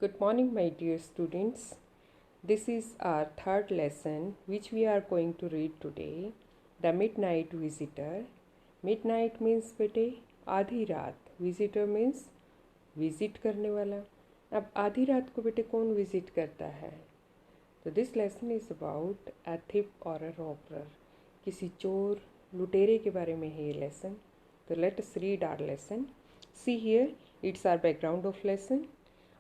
Good morning, my dear students. This is our third lesson, which we are going to read today. The Midnight Visitor. Midnight means बेटे आधी रात. Visitor means visit करने वाला. अब आधी रात को बेटे कौन visit करता है? तो this lesson is about a thief or a robber. किसी चोर लुटेरे के बारे में है ये lesson. तो let us read our lesson. See here, it's our background of lesson.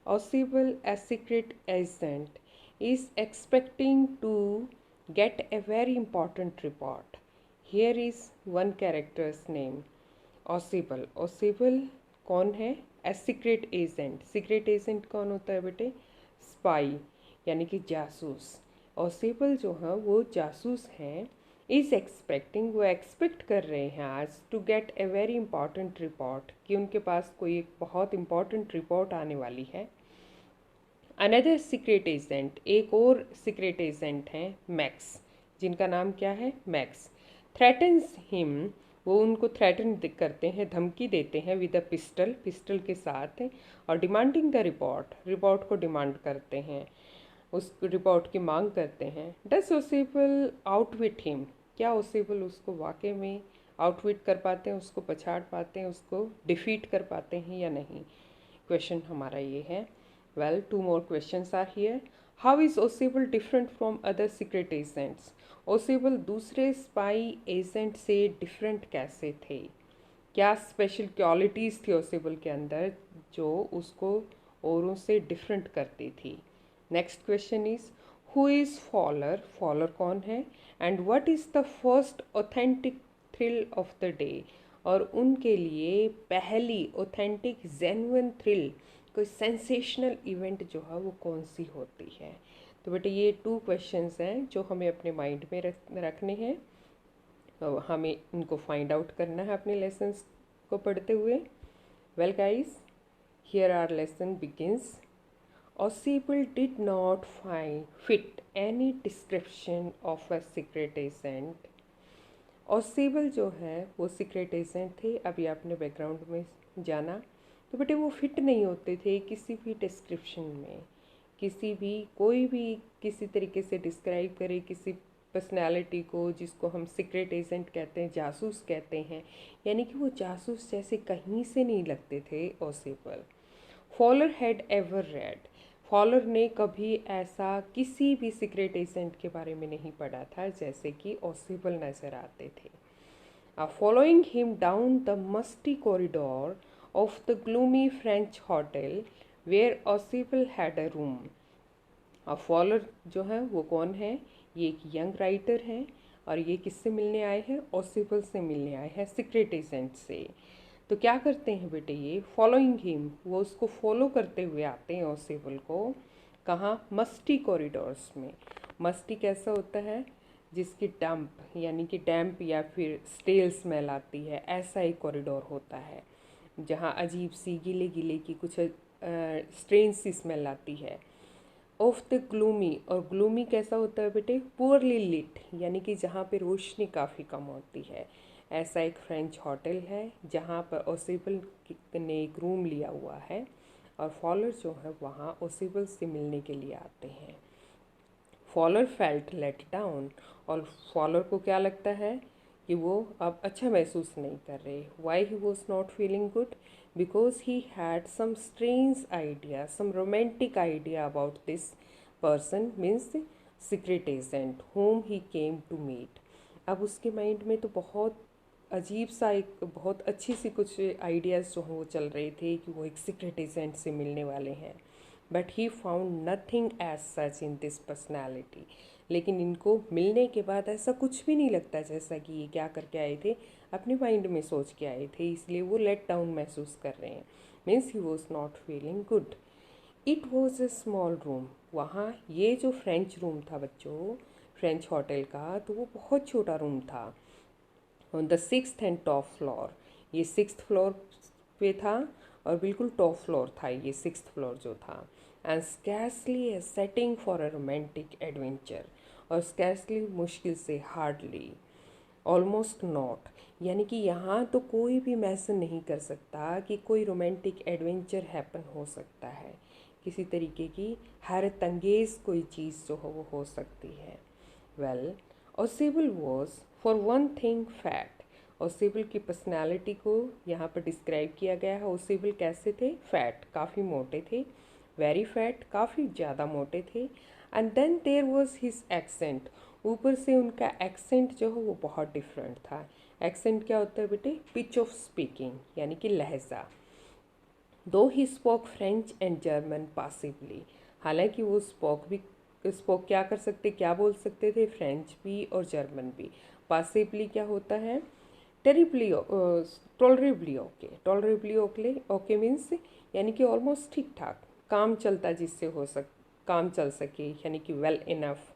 Oswald, a secret agent, is expecting to get a very important report. Here is one character's name, Oswald. Oswald कौन है? A secret agent. Secret agent कौन होता है बेटे? Spy यानी कि जासूस. Oswald जो है वो जासूस हैं. इज़ एक्सपेक्टिंग, वो एक्सपेक्ट कर रहे हैं आज to get a very important report, कि उनके पास कोई एक बहुत इंपॉर्टेंट रिपोर्ट आने वाली है. अनदर सीक्रेट एजेंट, एक और सीक्रेट एजेंट हैं मैक्स, जिनका नाम क्या है? मैक्स. थ्रेटन्स हिम, वो उनको थ्रेटन करते हैं, धमकी देते हैं विद अ पिस्टल, पिस्टल के साथ, और डिमांडिंग द रिपोर्ट, रिपोर्ट को डिमांड करते हैं, उस रिपोर्ट की मांग करते हैं. डस ओसेबल आउटविट हिम, क्या ओसेबल उसको वाकई में आउटविट कर पाते हैं, उसको पछाड़ पाते हैं, उसको डिफीट कर पाते हैं या नहीं? क्वेश्चन हमारा ये है. Well, two more questions are here. How is Oswald different from other secret agents? Oswald दूसरे स्पाई एजेंट से डिफरेंट कैसे थे? क्या स्पेशल क्वालिटीज़ थी ओसेबल के अंदर जो उसको औरों से डिफरेंट करती थी? Next question is who is Fowler, Fowler कौन है? And what is the first authentic thrill of the day, और उनके लिए पहली ऑथेंटिक जेन्युइन थ्रिल, कोई सेंसेशनल इवेंट जो है वो कौन सी होती है? तो बेटे ये 2 क्वेश्चंस हैं जो हमें अपने माइंड में रखने हैं, तो हमें इनको फाइंड आउट करना है अपने लेसन्स को पढ़ते हुए. Well guys, here our lesson begins. Oswald did not fit any description of a secret agent. Oswald जो है वो सीक्रेट एजेंट थे, अभी आपने बैकग्राउंड में जाना. तो बेटे वो फिट नहीं होते थे किसी भी डिस्क्रिप्शन में, किसी भी कोई भी किसी तरीके से डिस्क्राइब करे किसी पर्सनालिटी को, जिसको हम सीक्रेट एजेंट कहते हैं, जासूस कहते हैं, यानी कि वो जासूस जैसे कहीं से नहीं लगते थे Osable. Fowler had ever read, Fowler ने कभी ऐसा किसी भी सीक्रेट एजेंट के बारे में नहीं पढ़ा था जैसे कि ओसेबल नज़र आते थे. Following him down the musty corridor of the gloomy French hotel where Oswald had a room. Fowler जो है वो कौन है? ये एक यंग राइटर है, और ये किससे मिलने आए हैं? ओसेबल से मिलने आए हैं, सीक्रेट एजेंट से. तो क्या करते हैं बेटे ये? फॉलोइंग हिम, वो उसको फॉलो करते हुए आते हैं ओसेबल को. कहाँ? मस्टी कॉरिडोर्स में. मस्टी कैसा होता है? जिसकी डंप यानी कि डैम्प या फिर स्टेल स्मेल आती है, ऐसा एक कॉरिडोर होता है जहाँ अजीब सी गीले गीले की कुछ स्ट्रेंज सी स्मेल आती है. ऑफ द ग्लूमी, और ग्लूमी कैसा होता है बेटे? पुअरली लिट, यानी कि जहाँ पे रोशनी काफ़ी कम होती है. ऐसा एक फ्रेंच होटल है जहाँ पर ओसेबल ने एक रूम लिया हुआ है, और फॉलर जो है वहाँ ओसेबल से मिलने के लिए आते हैं. फॉलर फेल्ट लेट डाउन, और फॉलर को क्या लगता है कि वो अब अच्छा महसूस नहीं कर रहे. Why he was not feeling good? Because he had some strange idea, some romantic idea about this person, means secret agent whom he came to meet. अब उसके माइंड में तो बहुत अजीब सा, एक बहुत अच्छी सी कुछ आइडियाज़ जो हैं वो चल रहे थे कि वो एक सीक्रेट एजेंट से मिलने वाले हैं. But he found nothing as such in this personality, लेकिन इनको मिलने के बाद ऐसा कुछ भी नहीं लगता जैसा कि ये क्या करके आए थे, अपने माइंड में सोच के आए थे, इसलिए वो लेट डाउन महसूस कर रहे हैं. Means he was not feeling good. It was a small room, वहाँ ये जो फ्रेंच रूम था बच्चों, फ्रेंच होटल का, तो वो बहुत छोटा रूम था. On the 6th and top floor, ये 6th फ्लोर पे था, और बिल्कुल टॉप फ्लोर था ये 6th फ्लोर जो था. And scarcely A setting for a romantic adventure, और स्कैर्सली मुश्किल से, हार्डली. ऑलमोस्ट नॉट, यानी कि यहाँ तो कोई भी इमेजिन नहीं कर सकता कि कोई रोमांटिक एडवेंचर हैपन हो सकता है, किसी तरीके की हैरत अंगेज़ कोई चीज़ जो हो वो हो सकती है। Well, Osable was for one thing fat. Osable की पर्सनैलिटी को यहाँ पर डिस्क्राइब किया गया है। ओसिबल कैसे थे? फैट, काफ़ी मोटे थे, वेरी फैट, काफ़ी ज़्यादा मोटे थे। And then there was his accent, ऊपर से उनका एक्सेंट जो है वो बहुत डिफरेंट था। एक्सेंट क्या होता है बेटे? पिच ऑफ स्पीकिंग, यानी कि लहजा। Though he spoke French and German possibly, हालांकि वो स्पोक क्या कर सकते, क्या बोल सकते थे? फ्रेंच भी और जर्मन भी। पासिबली क्या होता है? Terribly, tolerably okay, tolerably okay, okay means यानी कि ऑलमोस्ट ठीक ठाक, काम चलता जिससे हो काम चल सके, यानी कि वेल इनफ।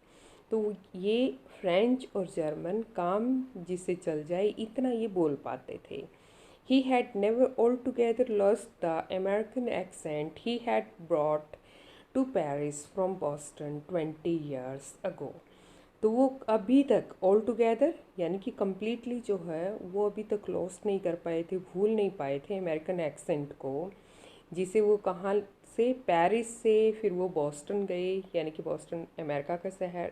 तो ये फ्रेंच और जर्मन काम जिससे चल जाए इतना ये बोल पाते थे। He had never altogether lost the American accent he had brought to Paris from Boston 20 years ago. तो वो अभी तक ऑल टुगेदर यानी कि कम्प्लीटली जो है वो अभी तक लॉस्ट नहीं कर पाए थे, भूल नहीं पाए थे अमेरिकन एक्सेंट को, जिसे वो कहाँ से, पेरिस से फिर वो बॉस्टन गए, यानी कि बॉस्टन अमेरिका का शहर,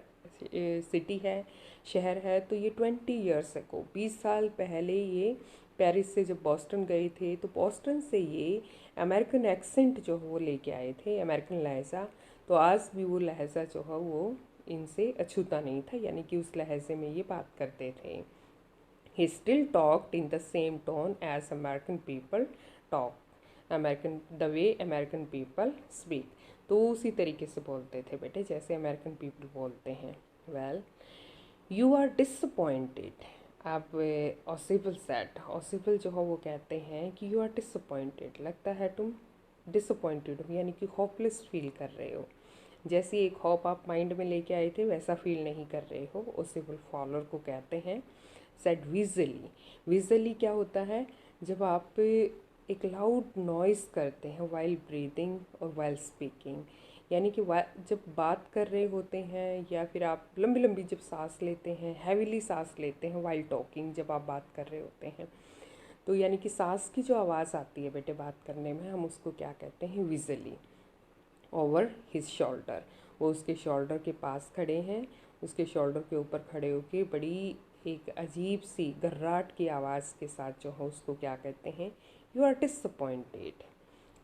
सिटी है, शहर है। तो ये 20 ईयर्स को, 20 साल पहले ये पेरिस से जब बॉस्टन गए थे तो बॉस्टन से ये अमेरिकन एक्सेंट जो है वो लेके आए थे, अमेरिकन लहजा। तो आज भी वो लहजा जो है वो इनसे अछूता नहीं था, यानी कि उस लहजे में ये बात करते थे। He still talked in the same tone as American people talk, the way American people speak. तो उसी तरीके से बोलते थे बेटे जैसे अमेरिकन पीपल बोलते हैं। Well, you are disappointed. अब ऑसिबल सेट, ऑसिबल जो है वो कहते हैं कि यू आर डिसअपॉइंटेड, लगता है तुम डिसअपॉइंटेड हो, यानी कि होपलेस फील कर रहे हो। जैसी एक होप आप माइंड में लेके आए थे वैसा फील नहीं कर रहे हो, ऑसिबल फॉलोअर को कहते हैं। सेड विजली, विजली क्या होता है? जब आप एक लाउड नॉइज़ करते हैं वाइल ब्रीदिंग और वाइल स्पीकिंग, यानी कि जब बात कर रहे होते हैं या फिर आप लंबी लंबी जब सांस लेते हैं, हैविली सांस लेते हैं वाइल टॉकिंग, जब आप बात कर रहे होते हैं, तो यानी कि सांस की जो आवाज़ आती है बेटे बात करने में, हम उसको क्या कहते हैं? विजली। ओवर हिज शोल्डर, वो उसके शोल्डर के पास खड़े हैं, उसके शोल्डर के ऊपर खड़े होके बड़ी एक अजीब सी गर्राट की आवाज़ के साथ जो है उसको क्या कहते हैं? You are disappointed.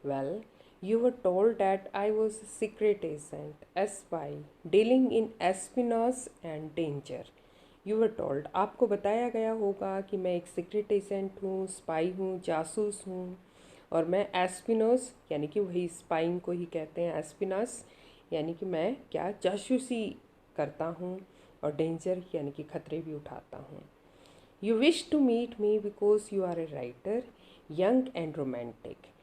Well, you were told that I was a secret agent, a spy, dealing in espionage and danger. You were told, आपको बताया गया होगा कि मैं एक सीक्रेट एजेंट हूँ, स्पाई हूँ, जासूस हूँ, और मैं एस्पिनोस यानी कि वही स्पाइंग को ही कहते हैं एस्पिनस, यानी कि मैं क्या जासूसी करता हूँ, और डेंजर यानी कि खतरे भी उठाता हूँ। You wish to meet me because you are a writer, young and romantic.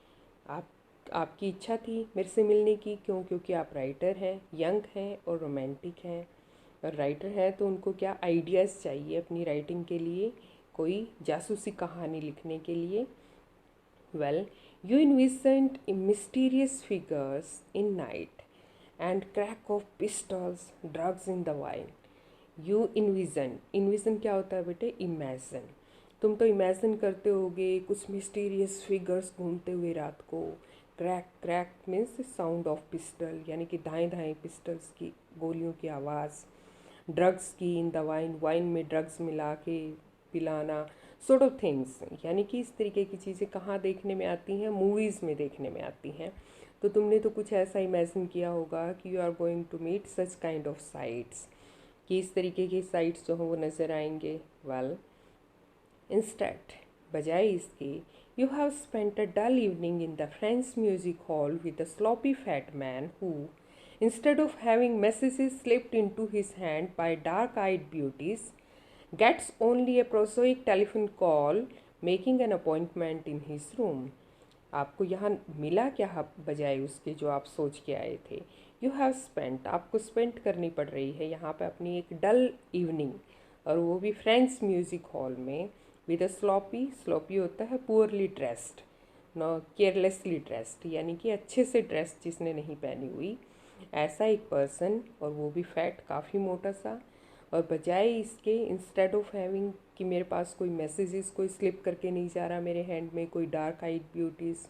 आपकी इच्छा थी मेरे से मिलने की, क्यों? क्योंकि आप राइटर हैं, यंग हैं और रोमांटिक हैं। और राइटर हैं तो उनको क्या आइडियाज़ चाहिए अपनी राइटिंग के लिए, कोई जासूसी कहानी लिखने के लिए। Well, you envisioned mysterious figures in night and crack of pistols, drugs in the wine. You envision क्या होता है बेटे? इमेजिन। तुम तो इमेजिन करते होगे कुछ मिस्टीरियस फिगर्स घूमते हुए रात को। Crack, crack means sound of pistol, यानी कि दाएं दाएं पिस्टल्स की गोलियों की आवाज़। ड्रग्स की इन द वाइन, वाइन में ड्रग्स मिला के पिलाना, सॉर्ट ऑफ थिंग्स, यानी कि इस तरीके की चीज़ें कहाँ देखने में आती हैं? मूवीज़ में देखने में आती हैं। तो तुमने तो कुछ ऐसा इमेजिन किया होगा कि you are going to meet such kind of sights, कि इस तरीके की साइट्स जो हैं वो नज़र आएंगे। वेल, इंस्टेड, बजाय इसके, you have spent a dull evening in the French music hall with a sloppy fat man who, instead of having messages slipped into his hand by dark-eyed beauties, gets only a prosaic telephone call making an appointment in his room. आपको यहाँ मिला क्या बजाय उसके जो आप सोच के आए थे? यू हैव स्पेंट, आपको स्पेंड करनी पड़ रही है यहाँ पे अपनी एक डल इवनिंग, और वो भी फ्रेंच म्यूज़िक हॉल में, विद अ स्लॉपी, स्लॉपी होता है poorly dressed, no carelessly dressed, यानी कि अच्छे से ड्रेस जिसने नहीं पहनी हुई, ऐसा एक पर्सन, और वो भी फैट, काफ़ी मोटा सा, और बजाय इसके, इंस्टेड ऑफ हैविंग कि मेरे पास कोई मैसेजेस कोई स्लिप करके नहीं जा रहा मेरे हैंड में, कोई डार्क आइड ब्यूटीज़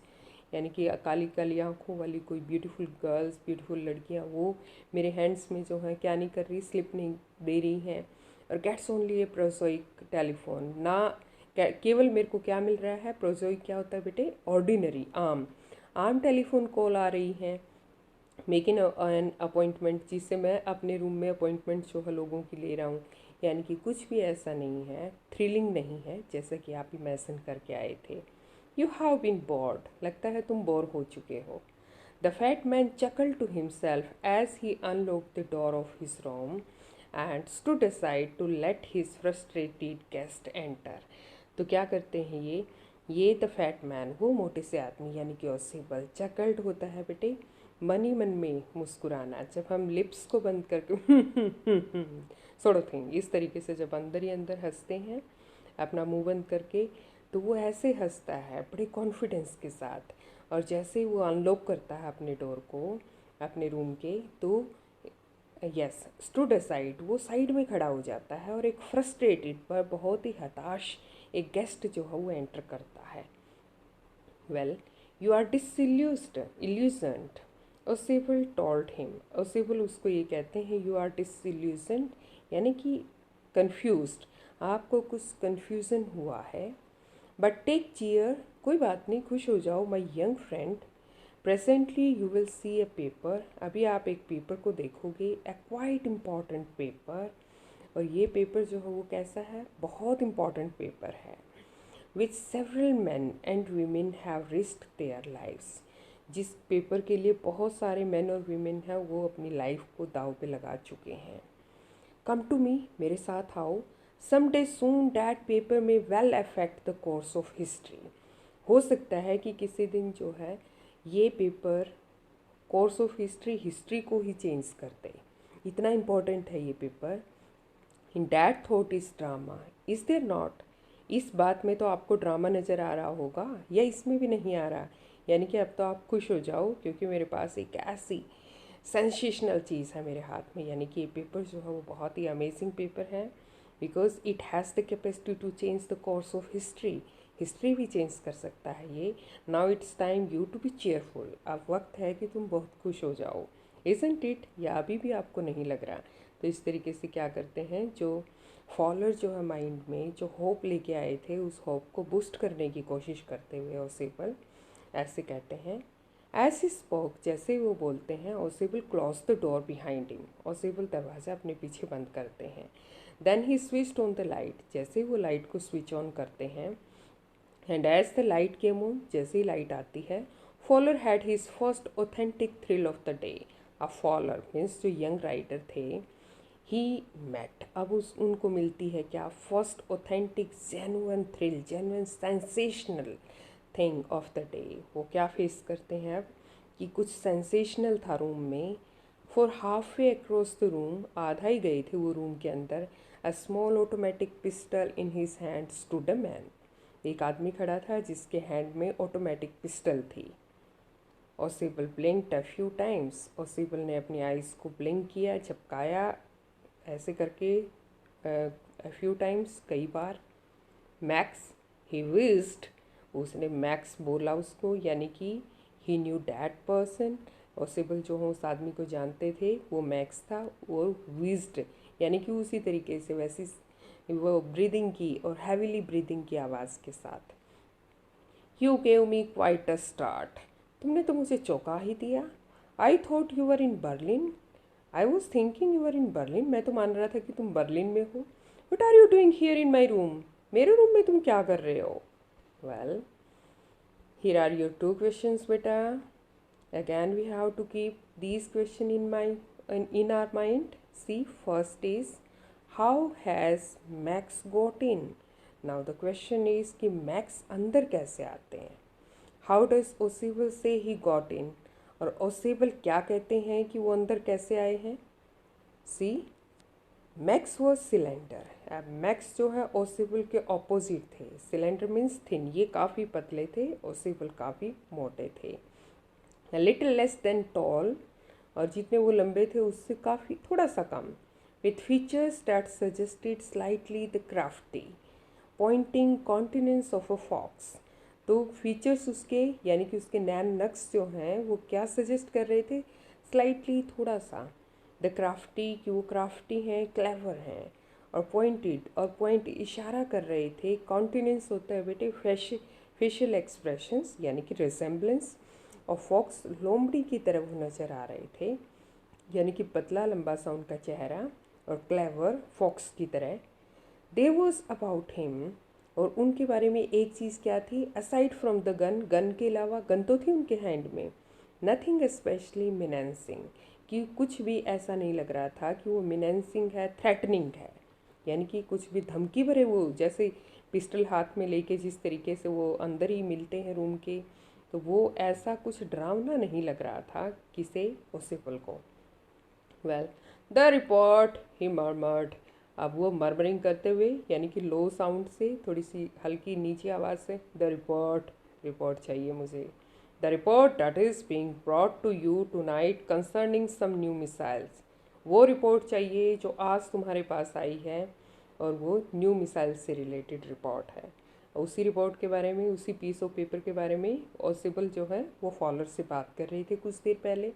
यानी कि काली काली आँखों वाली कोई ब्यूटीफुल गर्ल्स, ब्यूटीफुल लड़कियाँ, वो मेरे हैंड्स में जो है क्या नहीं कर रही, स्लिप नहीं दे रही हैं। और गेट्स ओनली ए प्रोजोइक टेलीफोन, ना केवल मेरे को क्या मिल रहा है, प्रोजोइक क्या होता है बेटे, ऑर्डिनरी आम टेलीफोन कॉल आ रही हैं, मेकिंग एन अपॉइंटमेंट, जिससे मैं अपने रूम में अपॉइंटमेंट जो है लोगों की ले रहा हूँ। यानी कि कुछ भी ऐसा नहीं है, थ्रिलिंग नहीं है, जैसा कि आप इमेजिन करके आए थे। यू हैव बीन बोर्ड, लगता है तुम बोर हो चुके हो। The fat man chuckled to himself as he unlocked the door of his room and stood aside to let his frustrated guest enter. तो क्या करते हैं ये द फैट मैन, वो मोटे से आदमी यानी कि ऑसिबल, चकल्ड होता है बेटे मन ही मन में मुस्कुराना, जब हम लिप्स को बंद करके सॉर्ट ऑफ थिंग, इस तरीके से जब अंदर ही अंदर हंसते हैं अपना मुंह बंद करके, तो वो ऐसे हंसता है बड़े कॉन्फिडेंस के साथ। और जैसे ही वो अनलॉक करता है अपने डोर को अपने रूम के, तो यस स्टूड असाइड, वो साइड में खड़ा हो जाता है और एक फ्रस्ट्रेटेड पर बहुत ही हताश एक गेस्ट जो है वो एंटर करता है। Well you are illusioned, Osable told him, Osable उसको ये कहते हैं यू आर डिसइल्यूजन्ड यानी कि कन्फ्यूज्ड, आपको कुछ कन्फ्यूज़न हुआ है। बट टेक चीयर, कोई बात नहीं, खुश हो जाओ माई young friend, presently you will see A paper, अभी आप एक पेपर को देखोगे, ए क्वाइट इम्पॉर्टेंट पेपर। और ये पेपर जो है वो कैसा है, बहुत इम्पॉर्टेंट पेपर है, which several men and women have risked their lives, जिस पेपर के लिए बहुत सारे मैन और वीमेन हैं वो अपनी लाइफ को दाव पे लगा चुके हैं। कम टू मी, मेरे साथ आओ, some day soon that paper may well affect the course of history, हो सकता है कि किसी दिन जो है ये पेपर कोर्स ऑफ हिस्ट्री को ही चेंज कर दे, इतना इम्पोर्टेंट है ये paper. In that thought is drama, is there not, इस बात में तो आपको ड्रामा नज़र आ रहा होगा या इसमें भी नहीं आ रहा, यानी कि अब तो आप खुश हो जाओ क्योंकि मेरे पास एक ऐसी सेंसेशनल चीज़ है मेरे हाथ में, यानी कि ये पेपर जो है वो बहुत ही अमेजिंग पेपर है, because it has the capacity to change the course of history भी चेंज कर सकता है ये। Now it's time you to be cheerful, अब वक्त है कि तुम बहुत खुश हो जाओ, इजंट इट, या अभी भी आपको नहीं लग रहा। तो इस तरीके से क्या करते हैं, जो फॉलोअर जो है माइंड में जो होप लेके आए थे, उस होप को बूस्ट करने की कोशिश करते हुए ओसेबल ऐसे कहते हैं, एज ही स्पोक, जैसे वो बोलते हैं, Osable close the door behind him, Osable दरवाज़ा अपने पीछे बंद करते हैं। Then he switched on the light, जैसे वो लाइट को स्विच ऑन करते हैं, and as the light came on, जैसे ही लाइट आती है, Fowler had his first authentic thrill of the day. A Fowler means जो यंग राइटर थे, ही मेट, अब उनको मिलती है क्या, first authentic genuine thrill, genuine sensational thing of the day. वो क्या फेस करते हैं अब कि कुछ सेंसेशनल था रूम में। For half way across the room, आधा ही गए थे वो रूम के अंदर, a small automatic pistol in his hand stood a man, एक आदमी खड़ा था जिसके हैंड में ऑटोमेटिक पिस्टल थी। ओसेबल ब्लिंक्ड अ फ्यू टाइम्स, ओसेबल ने अपनी आइज़ को ब्लिंक किया, झपकाया ऐसे करके अ फ्यू टाइम्स, कई बार। मैक्स, ही विज्ड, उसने मैक्स बोला उसको, यानी कि ही न्यू दैट पर्सन, ओसेबल जो हो उस आदमी को जानते थे, वो मैक्स था, और विज्ड यानी कि उसी तरीके से वैसी वो ब्रीदिंग की और हैवीली ब्रीदिंग की आवाज़ के साथ। You gave me quite a start, तुमने तो मुझे चौंका ही दिया। I thought you were in Berlin, I was thinking you are in Berlin, मैं तो मान रहा था कि तुम बर्लिन में हो। What are you doing here in my room, मेरे रूम में तुम क्या कर रहे हो। Well here are your two questions बेटा, again we have to keep these question in our mind. See, first is how has Max got in? Now the question is कि Max अंदर कैसे आते हैं। How does Osable say he got in? और Osable क्या कहते हैं कि वो अंदर कैसे आए हैं। See, Max was cylinder. अब Max जो है Osable के ऑपोजिट थे। Cylinder means thin, ये काफ़ी पतले थे, Osable काफ़ी मोटे थे। A little less than tall, और जितने वो लंबे थे उससे काफ़ी थोड़ा सा कम। with features that suggested slightly the crafty, pointing countenance of a fox. तो फीचर्स उसके यानी कि उसके नैन नक्श जो हैं वो क्या सजेस्ट कर रहे थे, स्लाइटली थोड़ा सा, द क्राफ्टी कि वो क्राफ्टी हैं, क्लेवर हैं, और पॉइंटेड और पॉइंट इशारा कर रहे थे, कॉन्टिनेंस होता है बेटे फेशियल एक्सप्रेशंस यानी कि रिजेम्बलेंस, और फॉक्स लोमड़ी की तरह वो नज़र आ रहे थे यानी कि पतला लंबा सा उनका चेहरा, और क्लेवर फॉक्स की तरह। दे वॉज अबाउट हिम, और उनके बारे में एक चीज़ क्या थी, aside from the gun, gun के अलावा, गन तो थी उनके हैंड में, नथिंग स्पेशली मिनेंसिंग, कि कुछ भी ऐसा नहीं लग रहा था कि वो मिनेंसिंग है, थ्रेटनिंग है, यानी कि कुछ भी धमकी भरे, वो जैसे पिस्टल हाथ में लेके जिस तरीके से वो अंदर ही मिलते हैं रूम के, तो वो ऐसा कुछ डरावना नहीं लग रहा था किसे, ओसिपल को। Well the report he murmured, अब वो मर्मरिंग करते हुए यानी कि लो साउंड से, थोड़ी सी हल्की नीची आवाज़ से, द रिपोर्ट, रिपोर्ट चाहिए मुझे, the report that is being brought to you tonight concerning some new missiles, वो रिपोर्ट चाहिए जो आज तुम्हारे पास आई है, और वो न्यू मिसाइल से रिलेटेड रिपोर्ट है। उसी रिपोर्ट के बारे में, उसी पीस ऑफ पेपर के बारे में ओसिबल जो है वो फॉलोअर से बात कर रही थी कुछ देर पहले।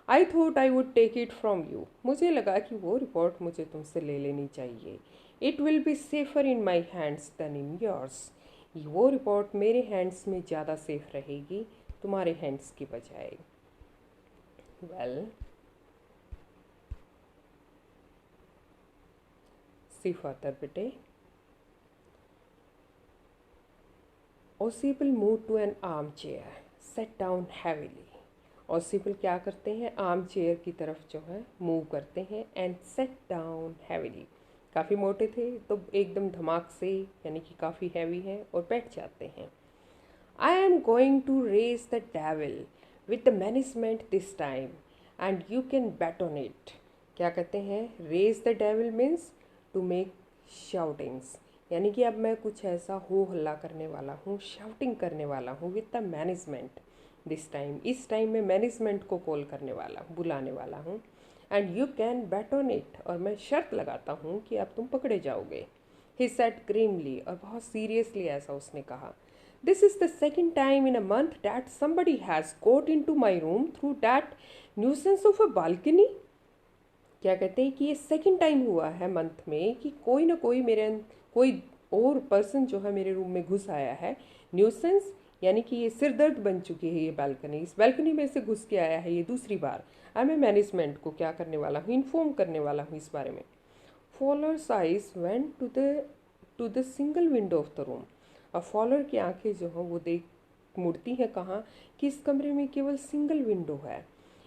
I thought I would take it from you, मुझे लगा कि वो रिपोर्ट मुझे तुमसे ले लेनी चाहिए। It will be safer in my hands than in yours, वो रिपोर्ट मेरे हैंड्स में ज़्यादा सेफ रहेगी तुम्हारे हैंड्स की बजाय। वेल सी फर्दर बेटे। Osable move to an armchair, set down heavily, Osable क्या करते हैं, आर्म चेयर की तरफ जो है मूव करते हैं, एंड सेट डाउन हैवीली, काफ़ी मोटे थे तो एकदम धमाक से यानी कि काफ़ी हैवी हैं और बैठ जाते हैं। I am going to raise the devil with the management this time and you can bet on it, क्या कहते हैं, raise the devil means to make shoutings, यानी कि अब मैं कुछ ऐसा हो हल्ला करने वाला हूँ, शाउटिंग करने वाला हूँ, with the management this time, इस टाइम मैं मैनेजमेंट को कॉल करने वाला हूँ, बुलाने वाला हूँ, and you can bet on it, और मैं शर्त लगाता हूँ कि अब तुम पकड़े जाओगे। ही सेड ग्रीमली, और बहुत सीरियसली ऐसा उसने कहा, this is the second time in a month that somebody has got into my room through that nuisance of a balcony, क्या कहते हैं कि ये सेकंड टाइम हुआ है मंथ में कि कोई ना कोई कोई और पर्सन जो है मेरे रूम में घुस आया है, न्यूसेंस यानी कि ये सिरदर्द बन चुकी है ये बालकनी, इस बालकनी में से घुस के आया है ये दूसरी बार। मैं मैनेजमेंट को क्या करने वाला हूँ, इन्फॉर्म करने वाला हूँ इस बारे में। Fowler's eyes went to the single window of the room, अब फॉलोअर की आंखें जो हैं वो देख मुड़ती हैं कहाँ, कि इस कमरे में केवल सिंगल विंडो है।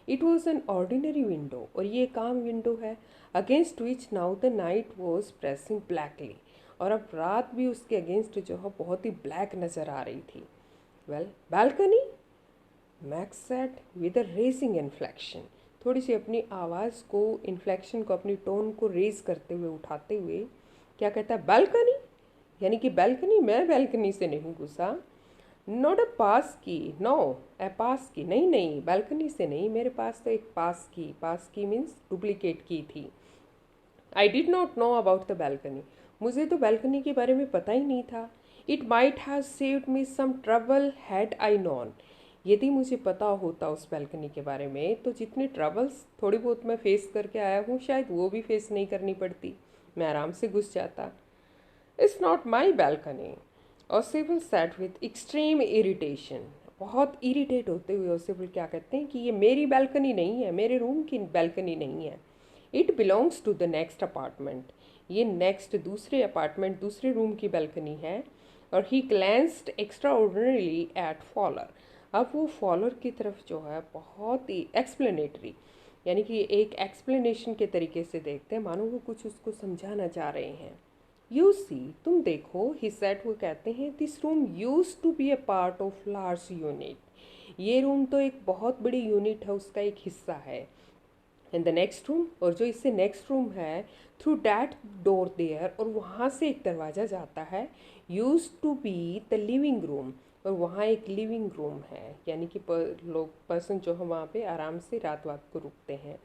It was an ordinary window, और ये काम विंडो है, against which now the night was pressing blackly, और अब रात भी उसके अगेंस्ट जो है बहुत ही ब्लैक नज़र आ रही थी। Well balcony, max said with a raising inflection, थोड़ी सी अपनी आवाज़ को, इन्फ्लेक्शन को, अपनी टोन को रेज करते हुए, उठाते हुए, क्या कहता है, बालकनी, यानी कि बालकनी, मैं बालकनी से नहीं घुसा, नॉट अ पास की, नो ए पास की, नहीं नहीं बालकनी से नहीं, मेरे पास तो एक पास की मीन्स डुप्लीकेट की थी। I did not know about the balcony, मुझे तो बालकनी के बारे में पता ही नहीं था। It might have saved me some trouble had I known, यदि मुझे पता होता उस बालकनी के बारे में तो जितने ट्रबल्स थोड़ी बहुत मैं फेस करके आया हूँ शायद वो भी फेस नहीं करनी पड़ती, मैं आराम से घुस जाता। It's not my balcony, Osable sat with extreme irritation, बहुत इरिटेट होते हुए ओसिबल क्या कहते हैं कि ये मेरी बालकनी नहीं है, मेरे रूम की बालकनी नहीं है, it belongs to the next apartment, ये नेक्स्ट दूसरे अपार्टमेंट दूसरे रूम की बालकनी है। और he glanced extraordinarily at Fowler, अब वो फॉलोअर की तरफ जो है बहुत ही एक्सप्लेनेटरी यानी कि एक एक्सप्लेनेशन के तरीके से देखते हैं, मानो वो कुछ उसको समझाना चाह रहे हैं। यू सी, तुम देखो, ही सेड, वो कहते हैं, this room used to be a part of large unit, ये रूम तो एक बहुत बड़ी यूनिट है, उसका एक हिस्सा है। एंड द नेक्स्ट रूम, और जो इससे नेक्स्ट रूम है, थ्रू डैट डोर देयर, और वहाँ से एक दरवाज़ा जाता है, used to be the living room, और वहाँ एक लिविंग रूम है, यानी कि लोग पर्सन जो है वहाँ पे आराम से रात को रुकते हैं।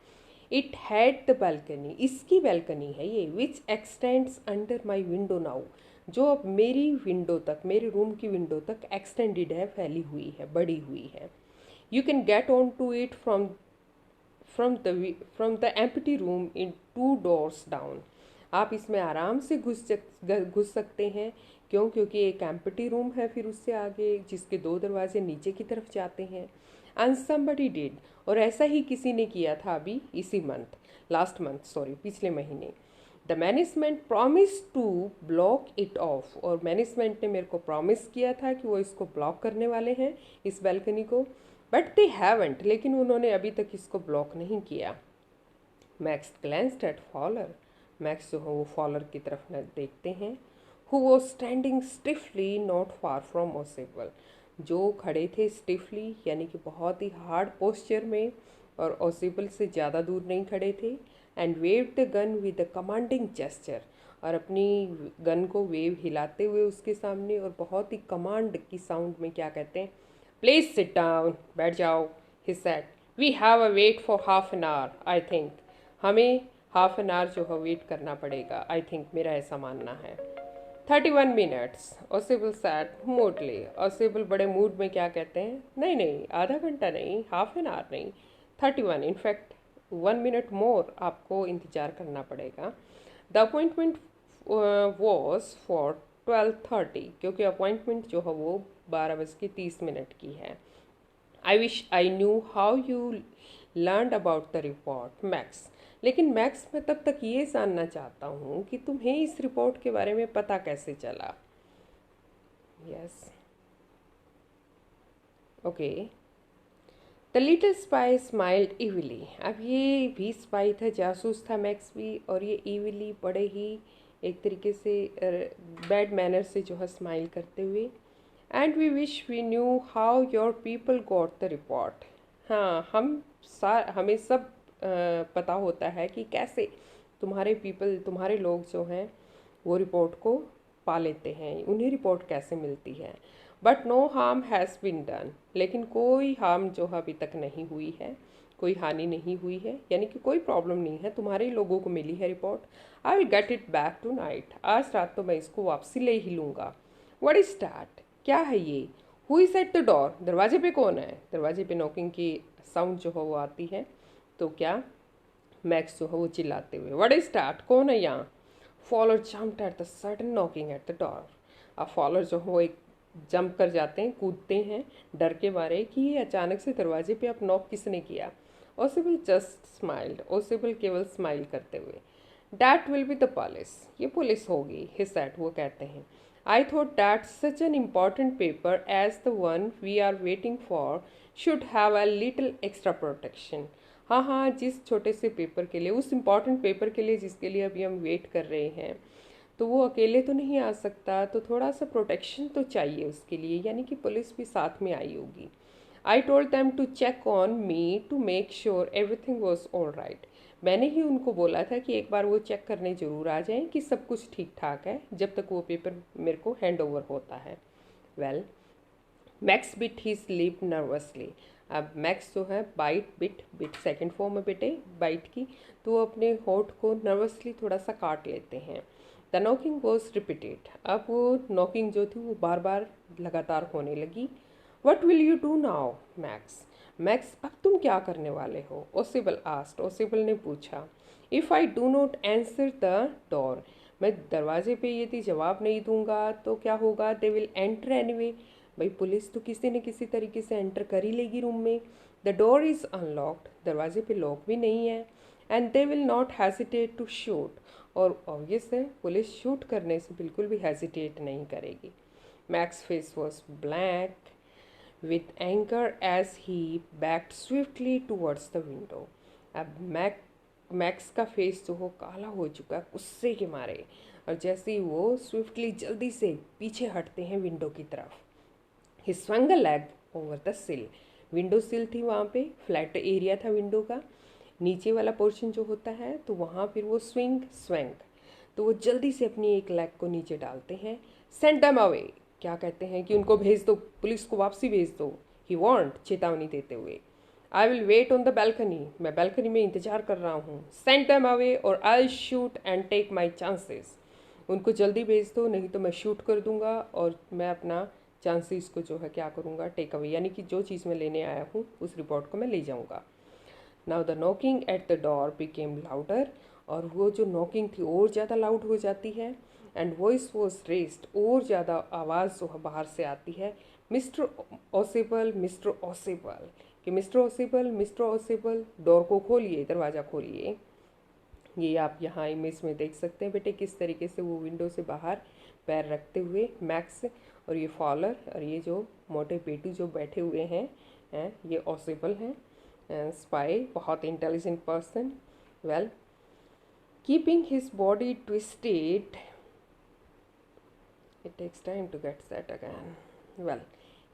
इट हैड द बालकनी, इसकी बालकनी है ये, विच x tends under my window now, जो अब मेरी विंडो तक, मेरे रूम की विंडो तक एक्सटेंडेड है, फैली हुई है, बड़ी हुई है। You can get on to it from the empty room in 2 doors down. आप इसमें आराम से घुस सकते हैं। क्यों? क्योंकि एक एम्प्टी रूम है, फिर उससे आगे जिसके 2 दरवाजे नीचे की तरफ जाते हैं। एंड समबडी डिड, और ऐसा ही किसी ने किया था अभी इसी लास्ट मंथ सॉरी, पिछले महीने। The management promise to block it off, और मैनेजमेंट ने मेरे को प्रॉमिस किया था कि वो इसको ब्लॉक करने वाले हैं, इस बालकनी को, बट दे हैवेंट, लेकिन उन्होंने अभी तक इसको ब्लॉक नहीं किया। Max glanced at Fowler, Max जो है वो फॉलर की तरफ न देखते हैं, who was standing stiffly not far from Osable, जो खड़े थे स्टिफली यानी कि बहुत ही हार्ड पोस्चर में, और ओसेबल से ज़्यादा दूर नहीं खड़े थे। And wave the gun with the commanding gesture, और अपनी गन को वेव हिलाते हुए उसके सामने, और बहुत ही कमांड की साउंड में क्या कहते हैं, प्लीज सिट डाउन, बैठ जाओ। He said we have a wait for half an hour, I think, हमें हाफ एन आवर जो है वेट करना पड़ेगा, आई थिंक, मेरा ऐसा मानना है। 31 minutes, ओसेबल सैड मूडली, ओसेबल बड़े मूड में क्या कहते हैं, नहीं नहीं, आधा घंटा नहीं, हाफ एन आवर नहीं, 31, इनफैक्ट 1 minute मोर आपको इंतज़ार करना पड़ेगा। द अपॉइंटमेंट वॉज फॉर 12:30, क्योंकि अपॉइंटमेंट जो है वो 12:30 की है। I wish I knew how you learn about the report max, लेकिन मैक्स मैं तब तक ये जानना चाहता हूँ कि तुम्हें इस रिपोर्ट के बारे में पता कैसे चला। Yes, okay. The little spy smiled evilly, अब ये भी स्पाई था, जासूस था मैक्स भी, और ये इविली बड़े ही एक तरीके से बैड मैनर से जो है स्माइल करते हुए। And we wish we knew how your people got the report, हाँ हमें सब पता होता है कि कैसे तुम्हारे लोग जो हैं वो रिपोर्ट को पा लेते हैं, उन्हें रिपोर्ट कैसे मिलती है। But no harm has been done, लेकिन कोई हार्म जो है अभी तक नहीं हुई है, कोई हानि नहीं हुई है, यानी कि कोई प्रॉब्लम नहीं है, तुम्हारे लोगों को मिली है report. I will get it back tonight, आज रात तो मैं इसको वापसी ले ही लूँगा। व्हाट इज दैट, क्या है ये? Who is at the door, दरवाजे पे कौन है? दरवाजे पे नॉकिंग की साउंड जो है वो आती है, तो क्या मैक्स जो है वो चिल्लाते हुए, व्हाट इज दैट, कौन है यहाँ? Follower jumped at the sudden knocking at the door, अब फॉलोअर जो है वो एक जंप कर जाते हैं, कूदते हैं डर के मारे कि ये अचानक से दरवाजे पे अब नॉक किसने किया। ओसेबल जस्ट स्माइल्ड, ओसेबल केवल स्माइल करते हुए। That will be the police, ये पुलिस होगी, ही सेड, वो कहते हैं। I thought that such an important paper as the one we are waiting for should have a little extra protection, हाँ हाँ, जिस छोटे से पेपर के लिए, उस इम्पॉर्टेंट पेपर के लिए जिसके लिए अभी हम वेट कर रहे हैं, तो वो अकेले तो नहीं आ सकता, तो थोड़ा सा प्रोटेक्शन तो चाहिए उसके लिए, यानी कि पुलिस भी साथ में आई होगी। I told them to check on me to make sure everything was all right, मैंने ही उनको बोला था कि एक बार वो चेक करने ज़रूर आ जाएं कि सब कुछ ठीक ठाक है, जब तक वो पेपर मेरे को हैंड ओवर होता है। वेल, मैक्स बिट ही स्लीप नर्वसली, अब मैक्स जो है बिट सेकेंड फॉर्म में बेटे बाइट की, तो वो अपने होठ को नर्वसली थोड़ा सा काट लेते हैं। द नॉकिंग वॉज रिपीटेड, अब वो नॉकिंग जो थी वो बार बार लगातार होने लगी। What will you do now max, max अब तुम क्या करने वाले हो? ओसेबल आस्ट, ओसेबल ने पूछा। If I do not answer the door, मैं दरवाजे पे यदि जवाब नहीं दूंगा तो क्या होगा? दे विल एंटर एनीवे, भाई पुलिस तो किसी न किसी तरीके से एंटर कर ही लेगी रूम में। द डोर इज़ अनलॉक्ड, दरवाजे पे लॉक भी नहीं है। And they will not hesitate to shoot, और ऑब्वियस है पुलिस शूट करने से बिल्कुल भी हेजिटेट नहीं करेगी। Max's face was black with anger as he backed swiftly towards the window, अब मैक्स का फेस जो हो काला हो चुका है गुस्से के मारे, और जैसे ही वो स्विफ्टली जल्दी से पीछे हटते हैं विंडो की तरफ। ही swung a leg over the सिल, विंडो सिल थी वहाँ पे, फ्लैट एरिया था विंडो का, नीचे वाला पोर्शन जो होता है, तो वहाँ फिर वो स्वैंग, तो वो जल्दी से अपनी एक लेग को नीचे डालते हैं। सेंड देम अवे, क्या कहते हैं कि उनको भेज दो, पुलिस को वापसी भेज दो। ही वांट, चेतावनी देते हुए। I will wait on the balcony, मैं बैल्कनी में इंतजार कर रहा हूँ। Send them away or I shoot and take my chances, उनको जल्दी भेज दो नहीं तो मैं शूट कर दूंगा और मैं अपना चांसेस को जो है क्या करूँगा, टेक अवे, यानी कि जो चीज़ मैं लेने आया हूँ उस रिपोर्ट को मैं ले जाऊँगा। Now the knocking at the door became louder, और वो जो नॉकिंग थी और ज़्यादा लाउड हो जाती है। एंड वॉइस वॉज रेस्ड, और ज़्यादा आवाज़ जो है बाहर से आती है। मिस्टर ओसेबल, मिस्टर ओसेबल, कि मिस्टर ओसेबल, मिस्टर ओसेबल, डोर को खोलिए, दरवाज़ा खोलिए। ये आप यहाँ इमेज में देख सकते हैं बेटे किस तरीके से वो विंडो से बाहर पैर रखते हुए मैक्स और ये फॉलर और ये जो मोटे पेटू जो बैठे हुए हैं ये ओसेबल हैं। स्पाई, बहुत intelligent person. Well, keeping his body twisted, it takes time to get set again. Well,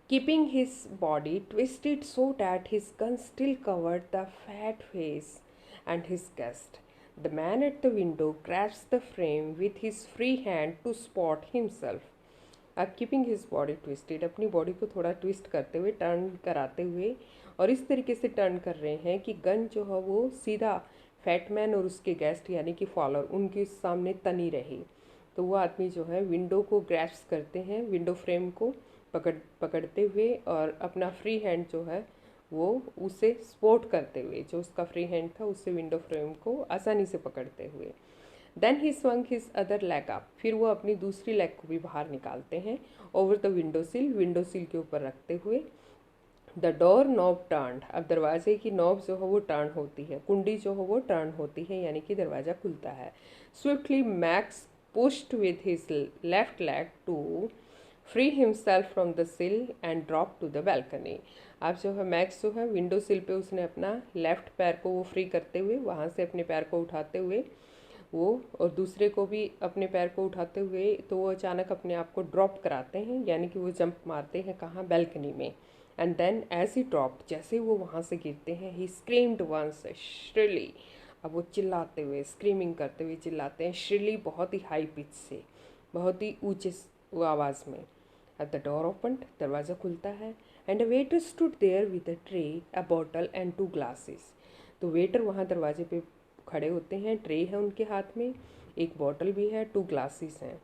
keeping his body twisted so that his gun still covered the fat face and his guest. The man at the window grasped the frame with his free hand to support himself. अब keeping his body twisted, अपनी body को थोड़ा twist करते हुए, turn कराते हुए, और इस तरीके से टर्न कर रहे हैं कि गन जो है वो सीधा फैटमैन और उसके गेस्ट यानी कि फॉलोअर उनके सामने तनी रहे। तो वो आदमी जो है विंडो को ग्रैप्स करते हैं, विंडो फ्रेम को पकड़ते हुए, और अपना फ्री हैंड जो है वो उसे सपोर्ट करते हुए, जो उसका फ्री हैंड था उससे विंडो फ्रेम को आसानी से पकड़ते हुए। Then he swung his other leg up, फिर वो अपनी दूसरी लेग को भी बाहर निकालते हैं ओवर द विंडो सिल के ऊपर रखते हुए। द डोर नॉब टर्न, अब दरवाजे की नॉब जो है वो टर्न होती है, कुंडी जो है वो टर्न होती है, यानी कि दरवाज़ा खुलता है। Swiftly Max pushed with his left leg to free himself from the sill and drop to the balcony. अब जो है मैक्स जो है विंडो सिल पे उसने अपना लेफ्ट पैर को वो फ्री करते हुए, वहाँ से अपने पैर को उठाते हुए वो, और दूसरे को भी अपने पैर को उठाते हुए, तो वो अचानक अपने आप को ड्रॉप कराते हैं, यानी कि वो जंप मारते हैं कहाँ, बैल्कनी में। And then as he drop, जैसे वो वहाँ से गिरते हैं, ही स्क्रीम्ड वंस श्रिली, अब वो चिल्लाते हुए, स्क्रीमिंग करते हुए चिल्लाते हैं, श्रिली बहुत ही हाई पिच से, बहुत ही ऊँचे आवाज़ में। एट द डोर ओपन, दरवाज़ा खुलता है, and a waiter stood there with a tray, a bottle and 2 glasses. तो वेटर वहाँ दरवाजे पे खड़े होते हैं, ट्रे है उनके हाथ में, एक बॉटल भी है, 2 ग्लासेस हैं।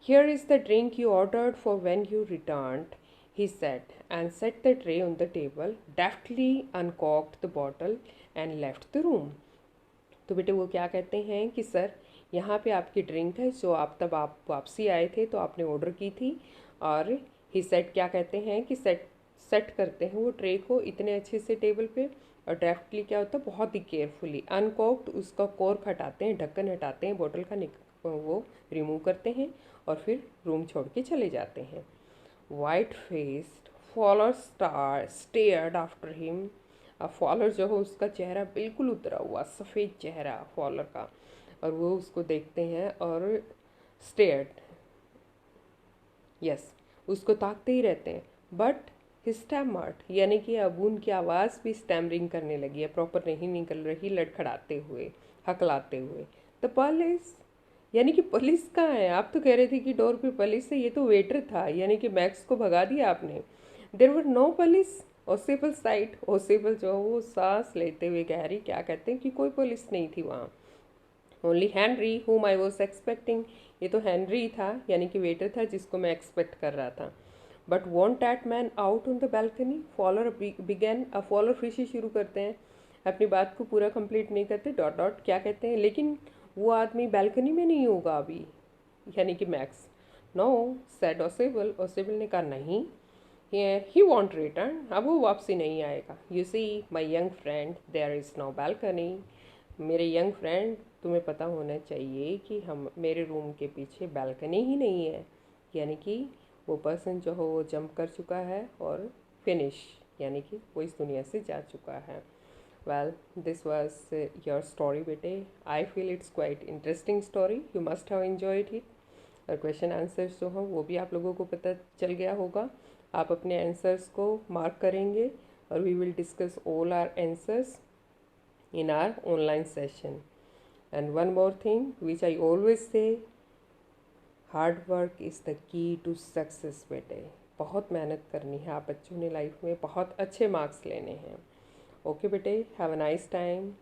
Here is the drink you ordered for when you returned, he said, and set the tray on the table, deftly uncorked the bottle and left the room. तो बेटे वो क्या कहते हैं कि सर यहाँ पे आपकी ड्रिंक है जो आप वापसी आए थे तो आपने ऑर्डर की थी, और ही सेट क्या कहते हैं कि सेट करते हैं वो ट्रे को इतने अच्छे से टेबल पे, और डेफ्टली क्या होता है बहुत ही केयरफुली, अनकॉक्ड उसका कॉर्क हटाते हैं, ढक्कन हटाते हैं, बोतल का वो रिमूव करते हैं और फिर रूम छोड़ के चले जाते हैं। White faced follower stared after him, अब फॉलर जो है उसका चेहरा बिल्कुल उतरा हुआ, सफ़ेद चेहरा फॉलर का, और वो उसको देखते हैं और स्टेयर्ड, यस, उसको ताकते ही रहते हैं। बट स्टैमर्ड, यानी कि अब उनकी आवाज़ भी स्टैमरिंग करने लगी है, प्रॉपर नहीं निकल रही, लड़खड़ाते हुए, हकलाते हुए। द पुलिस, यानी कि पुलिस कहाँ है? आप तो कह रहे थे कि डोर पे पुलिस है, ये तो वेटर था, यानी कि मैक्स को भगा दिया आपने। देर वर नो पुलिस। ओसेबल साइड, ओसेबल जो वो सांस लेते हुए कह रही, क्या कहते हैं कि कोई पुलिस नहीं थी वहाँ। ओनली हैनरी हुम आई वॉज एक्सपेक्टिंग, ये तो हैनरी था, यानी कि वेटर था जिसको मैं एक्सपेक्ट कर रहा था। But want that man out on the balcony, follower began, अब फॉलोअर फिर से शुरू करते हैं, अपनी बात को पूरा कंप्लीट नहीं करते, डॉट डॉट क्या कहते हैं, लेकिन वो आदमी बैल्कनी में नहीं होगा अभी, यानी कि मैक्स। नो सेड ओसेबल, ओसेबल ने कहा नहीं, ही वॉन्ट रिटर्न, अब वो वापसी नहीं आएगा। You see my young friend, there is no balcony, मेरे यंग फ्रेंड तुम्हें पता होना चाहिए कि हम मेरे रूम के पीछे बैल्कनी ही नहीं है, यानी कि वो पर्सन जो हो वो जंप कर चुका है और फिनिश, यानी कि वो इस दुनिया से जा चुका है। Well, this was your story बेटे, I feel it's quite interesting story, you must have enjoyed it. और क्वेश्चन आंसर्स जो हों वो भी आप लोगों को पता चल गया होगा, आप अपने आंसर्स को मार्क करेंगे और we will discuss all our answers in our online session. And one more thing which I always say, hard work is the key to success बेटे, बहुत मेहनत करनी है, आप बच्चों ने लाइफ में बहुत अच्छे मार्क्स लेने हैं। Okay bete, have a nice time.